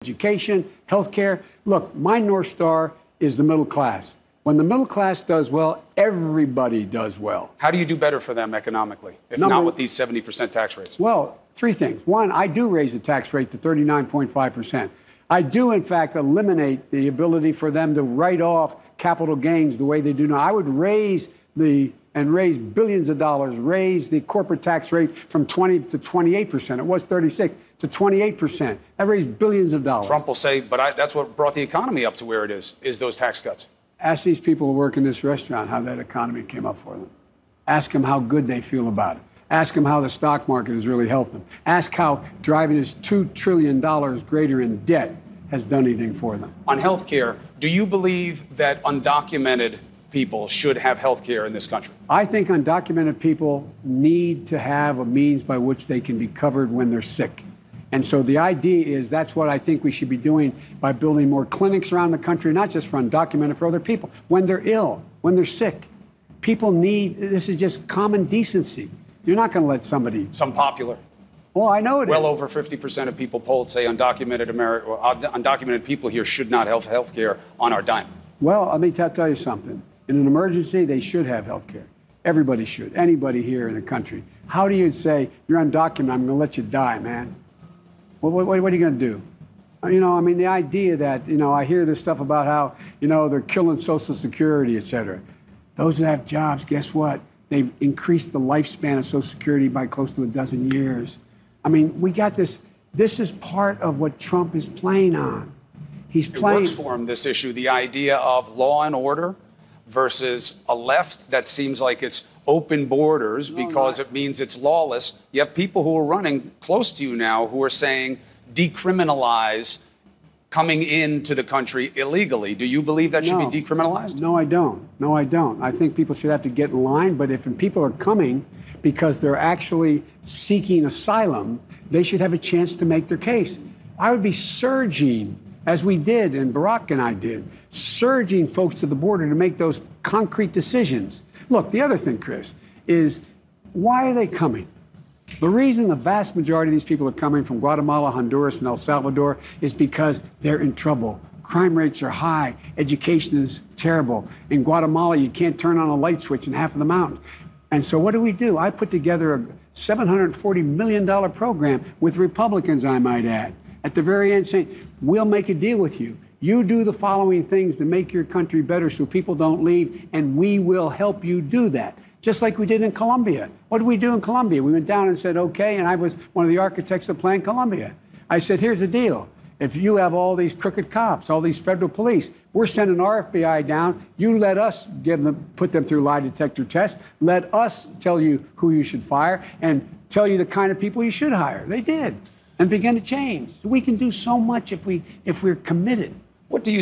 education, healthcare. Look, my North Star is the middle class. When the middle class does well, everybody does well. How do you do better for them economically, if not with these 70% tax rates? Well, three things. One, I do raise the tax rate to 39.5%. I do, in fact, eliminate the ability for them to write off capital gains the way they do now. I would raise billions of dollars, raise the corporate tax rate from 20 to 28%. It was 36 to 28%. That raised billions of dollars. Trump will say, but that's what brought the economy up to where it is those tax cuts. Ask these people who work in this restaurant how that economy came up for them. Ask them how good they feel about it. Ask them how the stock market has really helped them. Ask how driving us $2 trillion greater in debt has done anything for them. On health care, do you believe that undocumented people should have health care in this country? I think undocumented people need to have a means by which they can be covered when they're sick. And so the idea is that's what I think we should be doing by building more clinics around the country, not just for undocumented, for other people. When they're ill, when they're sick, people need, this is just common decency. You're not going to let somebody. Some popular. Well, I know it well is. Over 50% of people polled say undocumented people here should not have health care on our dime. Well, let me tell you something. In an emergency, they should have health care. Everybody should. Anybody here in the country. How do you say, you're undocumented, I'm going to let you die, man? What are you going to do? You know, I mean, the idea that, I hear this stuff about how, they're killing Social Security, et cetera. Those who have jobs, guess what? They've increased the lifespan of Social Security by close to 12 years. I mean, we got this. This is part of what Trump is playing on. He's playing. It works for him, this issue, the idea of law and order versus a left that seems like it's open borders because it means it's lawless. You have people who are running close to you now who are saying decriminalize coming into the country illegally. Do you believe that should be decriminalized? No, I don't. No, I don't. I think people should have to get in line. But if people are coming because they're actually seeking asylum, they should have a chance to make their case. I would be surging, as we did and Barack and I did, surging folks to the border to make those concrete decisions. Look, the other thing, Chris, is why are they coming? The reason the vast majority of these people are coming from Guatemala, Honduras, and El Salvador is because they're in trouble. Crime rates are high. Education is terrible. In Guatemala, you can't turn on a light switch in half of the mountains. And so what do? I put together a $740 million program with Republicans, I might add, at the very end saying, we'll make a deal with you. You do the following things to make your country better so people don't leave, and we will help you do that. Just like we did in Colombia. What did we do in Colombia? We went down and said, okay, and I was one of the architects of Plan Colombia. I said, here's the deal. If you have all these crooked cops, all these federal police, we're sending our FBI down. You let us put them through lie detector tests. Let us tell you who you should fire and tell you the kind of people you should hire. They did and began to change. So we can do so much if we're committed. What do you